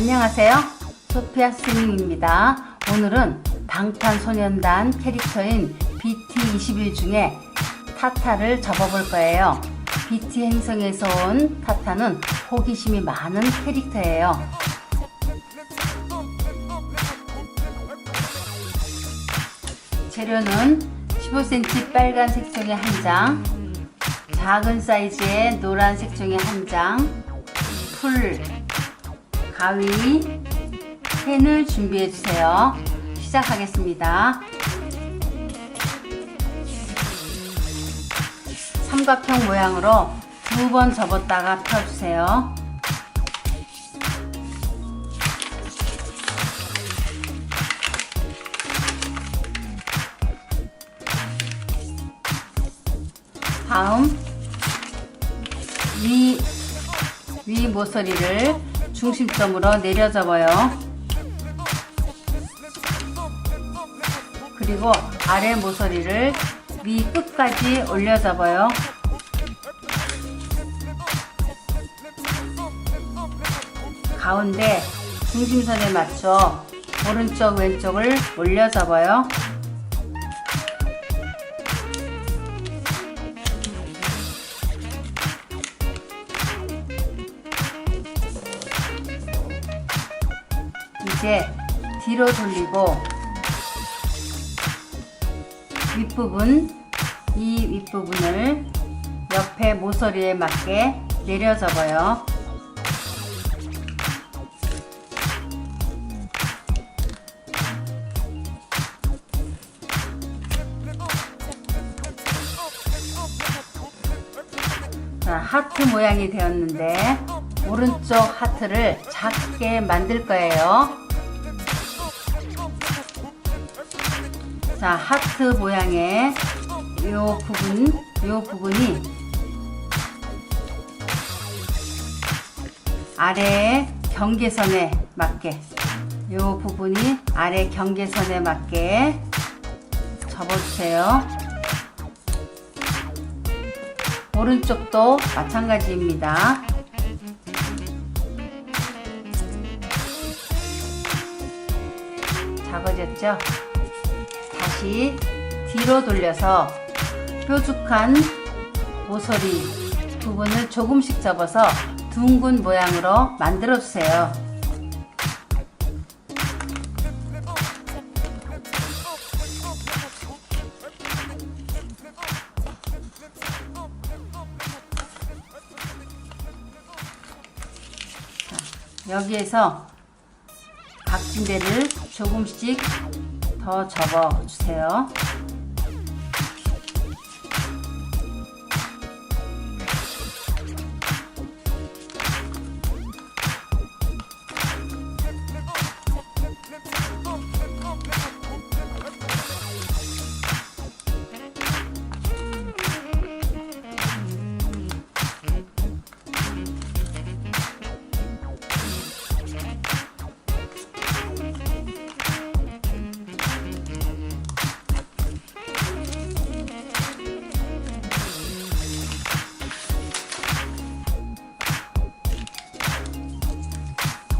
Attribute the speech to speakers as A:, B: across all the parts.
A: 안녕하세요. 소피아 스님입니다. 오늘은 방탄소년단 캐릭터인 BT21 중에 타타를 접어볼 거예요. BT 행성에서 온 타타는 호기심이 많은 캐릭터예요. 재료는 15cm 빨간 색종이 1장, 작은 사이즈의 노란 색종이 1장, 풀, 가위, 펜을 준비해 주세요. 시작하겠습니다. 삼각형 모양으로 2번 접었다가 펴주세요. 다음 위 모서리를 중심점으로 내려 접어요. 그리고 아래 모서리를 위 끝까지 올려 접어요. 가운데 중심선에 맞춰 오른쪽 왼쪽을 올려 접어요. 이제 뒤로 돌리고 이 윗부분을 옆에 모서리에 맞게 내려 접어요. 자, 하트 모양이 되었는데 오른쪽 하트를 작게 만들 거예요. 자, 하트 모양의 요 부분이 아래 경계선에 맞게 접어주세요. 오른쪽도 마찬가지입니다. 작아졌죠? 다시 뒤로 돌려서 뾰족한 모서리 부분을 조금씩 접어서 둥근 모양으로 만들어 주세요. 여기에서 각진대를 조금씩 더 접어 주세요.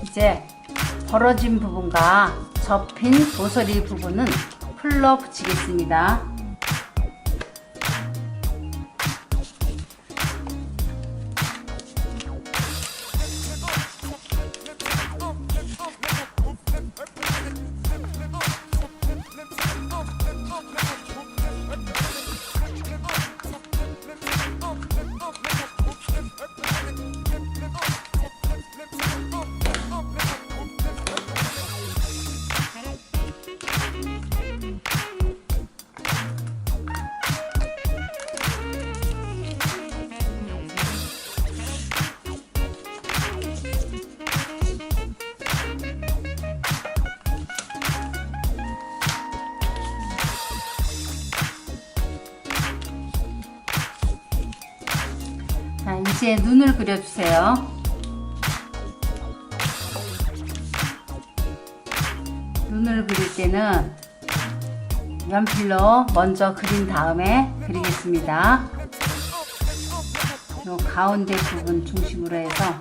A: 이제 벌어진 부분과 접힌 모서리 부분은 풀러 붙이겠습니다. 자, 이제 눈을 그려주세요. 눈을 그릴 때는 연필로 먼저 그린 다음에 그리겠습니다. 요 가운데 부분 중심으로 해서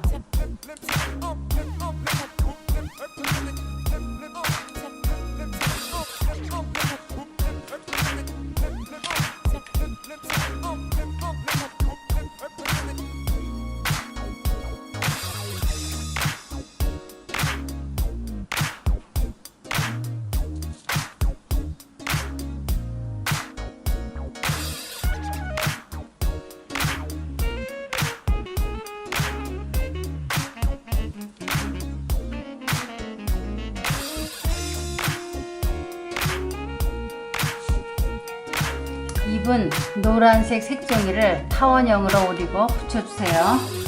A: 잎은 노란색 색종이를 타원형으로 오리고 붙여주세요.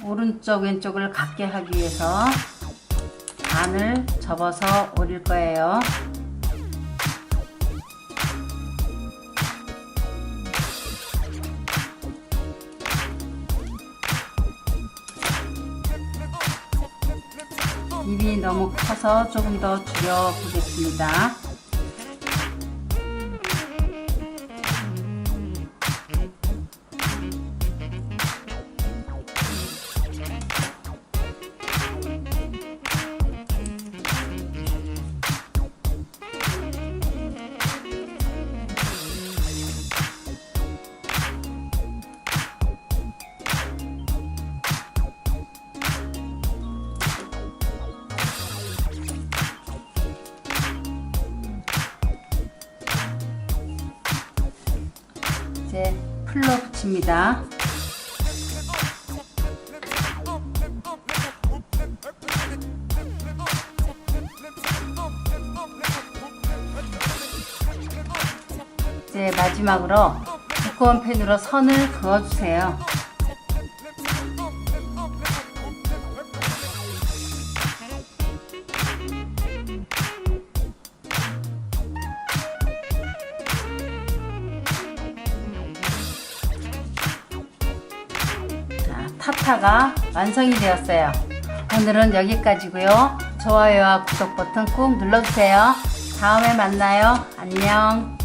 A: 오른쪽 왼쪽을 같게 하기 위해서 반을 접어서 오릴 거예요. 입이 너무 커서 조금 더 줄여 보겠습니다. 이제 풀로 붙입니다. 이제 마지막으로 두꺼운 펜으로 선을 그어주세요. 타타가 완성이 되었어요. 오늘은 여기까지고요. 좋아요와 구독 버튼 꾹 눌러주세요. 다음에 만나요. 안녕.